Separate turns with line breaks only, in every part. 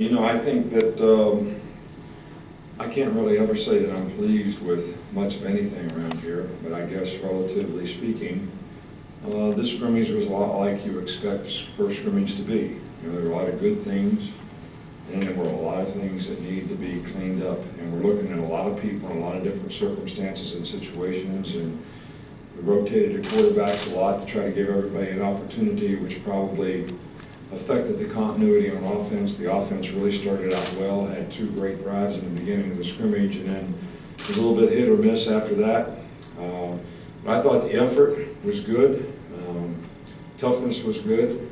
You know, I think that I can't really ever say that I'm pleased with much of anything around here, but I guess relatively speaking, this scrimmage was a lot like you expect first scrimmage to be. You know, there were a lot of good things, and there were a lot of things that need to be cleaned up. And we're looking at a lot of people in a lot of different circumstances and situations, and we rotated the quarterbacks a lot to try to give everybody an opportunity, which probably affected the continuity on offense. The offense really started out well, had two great drives in the beginning of the scrimmage, and then it was a little bit hit or miss after that. But I thought the effort was good. Toughness was good.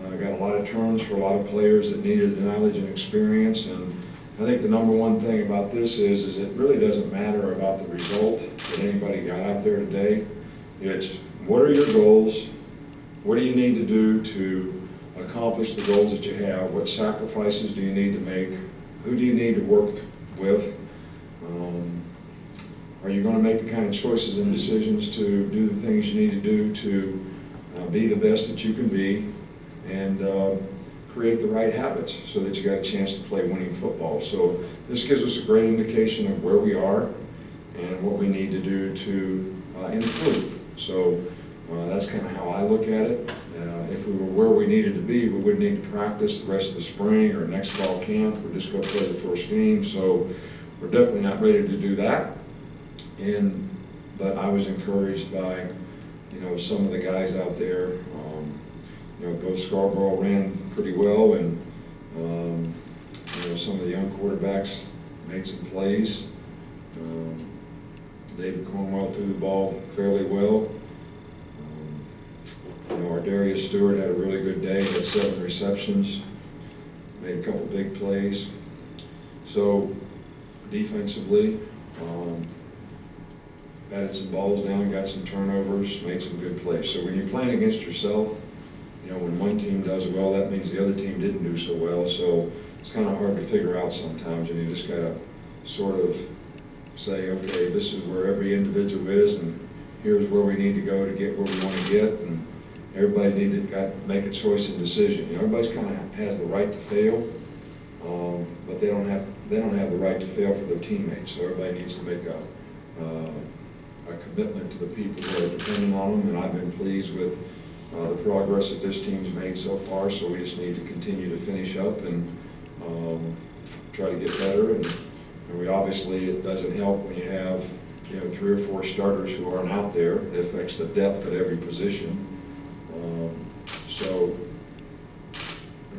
I got a lot of turns for a lot of players that needed knowledge and experience, and I think the number one thing about this is it really doesn't matter about the result that anybody got out there today. It's what are your goals? What do you need to do to accomplish the goals that you have? What sacrifices do you need to make? Who do you need to work with? Are you going to make the kind of choices and decisions to do the things you need to do to be the best that you can be and create the right habits so that you got a chance to play winning football? So this gives us a great indication of where we are and what we need to do to improve. So that's kind of how I look at it. If we were where we needed to be, we wouldn't need to practice the rest of the spring or next fall camp. We're just going to play the first game. So we're definitely not ready to do that. But I was encouraged by, some of the guys out there. Bill Scarborough ran pretty well, and some of the young quarterbacks made some plays. David Cornwell threw the ball fairly well. Our Darius Stewart had a really good day, had 7 receptions, made a couple big plays. So defensively, batted some balls down, got some turnovers, made some good plays. So when you're playing against yourself, when one team does well, that means the other team didn't do so well. So it's kind of hard to figure out sometimes, and you just got to sort of say, okay, this is where every individual is, and here's where we need to go to get where we want to get. And everybody needs to make a choice and decision. Everybody's kind of has the right to fail, but they don't have the right to fail for their teammates. So everybody needs to make a commitment to the people who are depending on them. And I've been pleased with the progress that this team's made so far. So we just need to continue to finish up and try to get better. And we obviously, it doesn't help when you have 3 or 4 starters who aren't out there. It affects the depth at every position. So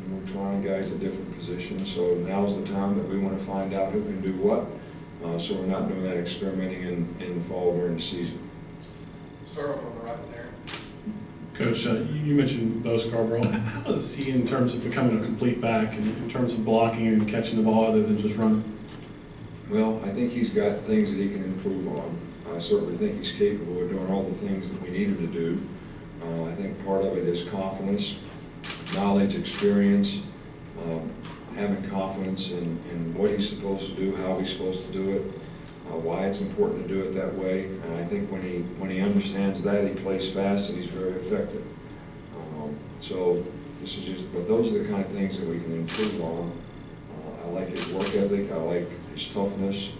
we're trying guys at different positions. So now's the time that we want to find out who can do what. So we're not doing that experimenting in the fall during the season.
Start off on the right there.
Coach, you mentioned Bo Scarborough. How is he in terms of becoming a complete back and in terms of blocking and catching the ball other than just running?
Well, I think he's got things that he can improve on. I certainly think he's capable of doing all the things that we need him to do. I think part of it is confidence, knowledge, experience, having confidence in what he's supposed to do, how he's supposed to do it, why it's important to do it that way. And I think when he understands that, he plays fast and he's very effective. So this is but those are the kind of things that we can improve on. I like his work ethic. I like his toughness.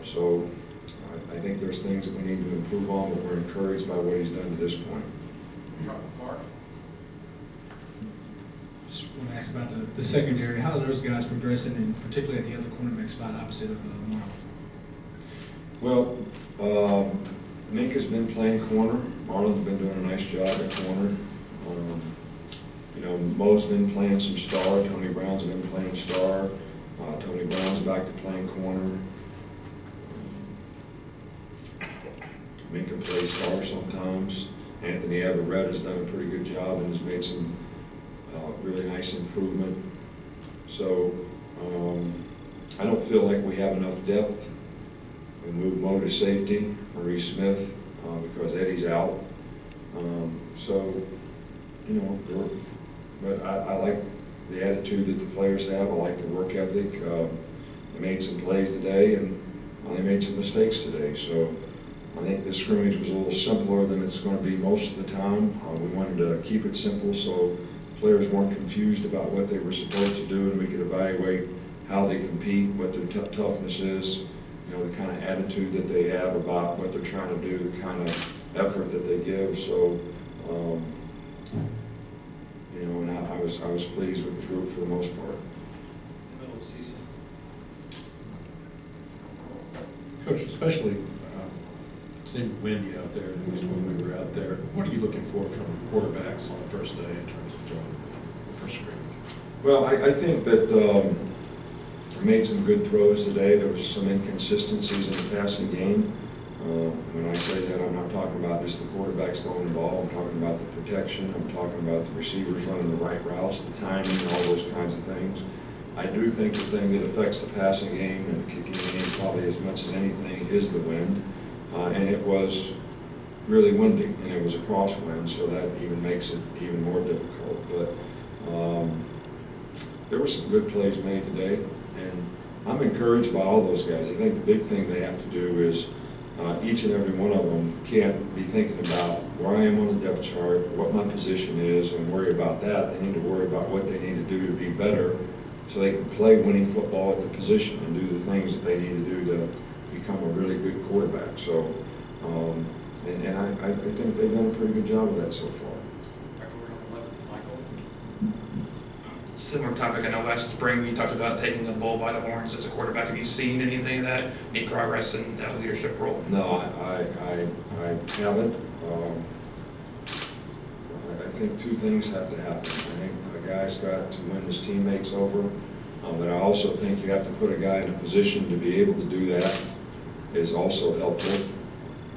So I think there's things that we need to improve on, but we're encouraged by what he's done to this point.
Mark?
Just want to ask about the secondary. How are those guys progressing, and particularly at the other cornerback spot opposite of Marlon?
Well, Nick has been playing corner. Marlon's been doing a nice job at corner. Mo's been playing some star. Tony Brown's been playing star. Tony Brown's back to playing corner. Minka plays star sometimes. Anthony Everett has done a pretty good job and has made some really nice improvement. So I don't feel like we have enough depth. We moved Mo to safety, Marie Smith, because Eddie's out. But I like the attitude that the players have. I like the work ethic. They made some plays today, and they made some mistakes today. So I think this scrimmage was a little simpler than it's going to be most of the time. We wanted to keep it simple so players weren't confused about what they were supposed to do, and we could evaluate how they compete, what their toughness is, you know, the kind of attitude that they have about what they're trying to do, the kind of effort that they give. So, you know, and I was pleased with the group for the most part.
Middle of season.
Coach, especially, it seemed windy out there, at least when we were out there. What are you looking for from quarterbacks on the first day in terms of doing the first scrimmage?
Well, I think that I made some good throws today. There was some inconsistencies in the passing game. When I say that, I'm not talking about just the quarterbacks throwing the ball. I'm talking about the protection. I'm talking about the receivers running the right routes, the timing, all those kinds of things. I do think the thing that affects the passing game and the kicking game probably as much as anything is the wind. And it was really windy, and it was a crosswind, so that even makes it even more difficult. But there were some good plays made today, and I'm encouraged by all those guys. I think the big thing they have to do is each and every one of them can't be thinking about where I am on the depth chart, what my position is, and worry about that. They need to worry about what they need to do to be better so they can play winning football at the position and do the things that they need to do to become a really good quarterback. So, I think they've done a pretty good job of that so far.
Back over on the left, Michael.
Similar topic, I know last spring you talked about taking the bull by the horns as a quarterback. Have you seen anything of that? Any progress in that leadership role?
No, I haven't. I think two things have to happen. I think a guy's got to win his teammates over, but I also think you have to put a guy in a position to be able to do that is also helpful.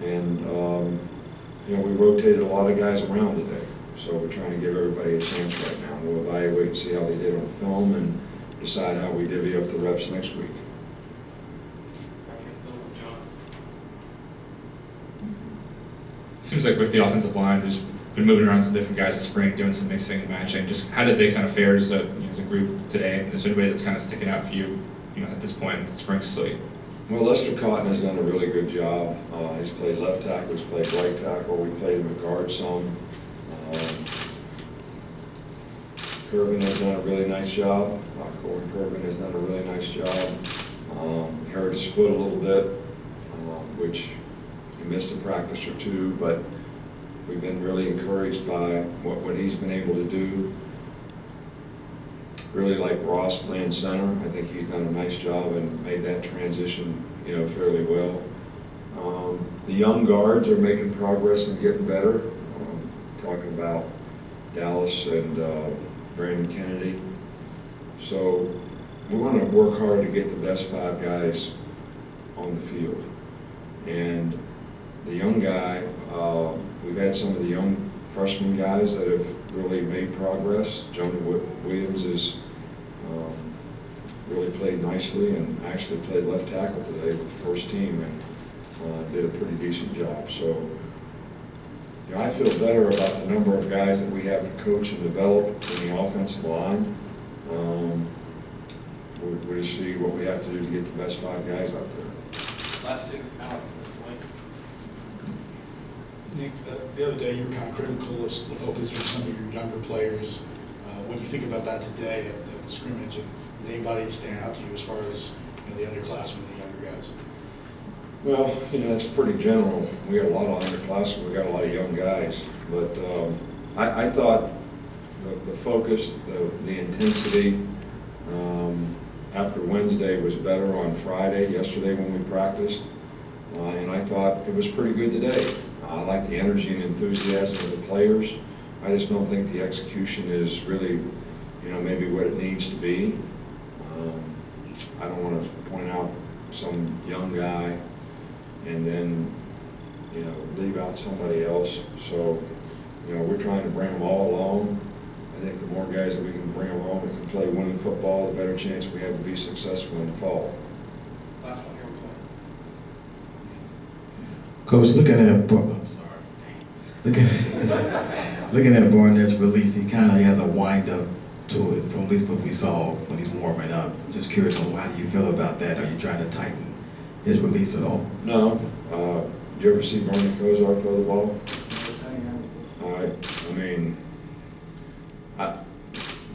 And, you know, we rotated a lot of guys around today, so we're trying to give everybody a chance right now. We'll evaluate and see how they did on the film and decide how we divvy up the reps next week.
Back in the middle with John.
Seems like with the offensive line, there's been moving around some different guys this spring, doing some mixing and matching. Just how did they kind of fare as a, as a group today? Is there anybody that's kind of sticking out for you, at this point in the spring slate?
Well, Lester Cotton has done a really good job. He's played left tackle, he's played right tackle, we played him at guard some. Kirby has done a really nice job. Corey Kirby has done a really nice job. He hurt his foot a little bit, which he missed a practice or two, but we've been really encouraged by what he's been able to do. Really like Ross playing center. I think he's done a nice job and made that transition, fairly well. The young guards are making progress and getting better. Talking about Dallas and Brandon Kennedy. So we're going to work hard to get the best 5 guys on the field. And the young guy, we've had some of the young freshman guys that have really made progress. Jonah Williams has really played nicely and actually played left tackle today with the first team and did a pretty decent job. So I feel better about the number of guys that we have to coach and develop in the offensive line. We'll just see what we have to do to get the best 5 guys out there.
Last two, Alex, Wayne.
Nick, the other day you were kind of critical of the focus from some of your younger players. What do you think about that today at the scrimmage? And did anybody stand out to you as far as the underclassmen, the younger guys?
Well, it's pretty general. We got a lot of underclassmen, we got a lot of young guys. But I thought the focus, the intensity after Wednesday was better on Friday, yesterday when we practiced. And I thought it was pretty good today. I like the energy and enthusiasm of the players. I just don't think the execution is really, maybe what it needs to be. I don't want to point out some young guy and then, leave out somebody else. So, we're trying to bring them all along. I think the more guys that we can bring along that can play winning football, the better chance we have to be successful in the fall.
Last one here with Wayne.
Coach, looking at Barnett's release, he kind of has a wind up to it, from at least what we saw when he's warming up. I'm just curious on how do you feel about that? Are you trying to tighten his release at all?
No. Did you ever see Barnett Kozar throw the ball? All right.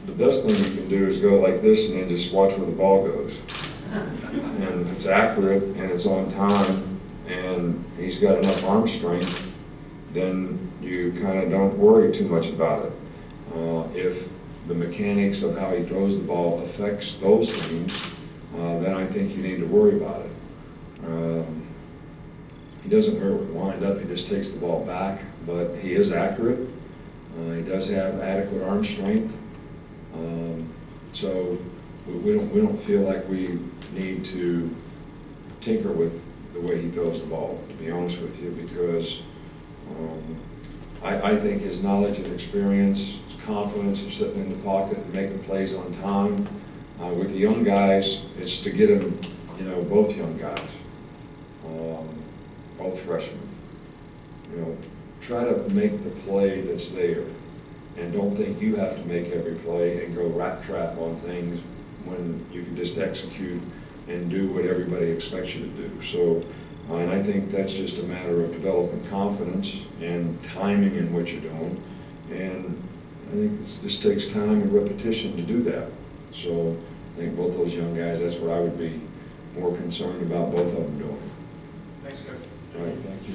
the best thing you can do is go like this and then just watch where the ball goes. And if it's accurate and it's on time and he's got enough arm strength, then you kind of don't worry too much about it. If the mechanics of how he throws the ball affects those things, then I think you need to worry about it. He doesn't wind up, he just takes the ball back, but he is accurate. He does have adequate arm strength. So we don't feel like we need to tinker with the way he throws the ball, to be honest with you, because I think his knowledge and experience, his confidence of sitting in the pocket and making plays on time, with the young guys, it's to get him, both young guys, both freshmen, try to make the play that's there. And don't think you have to make every play and go rat trap on things when you can just execute and do what everybody expects you to do. So, and I think that's just a matter of developing confidence and timing in what you're doing. And I think it just takes time and repetition to do that. So I think both those young guys, that's what I would be more concerned about both of them doing.
Thanks, Coach.
All right, thank you.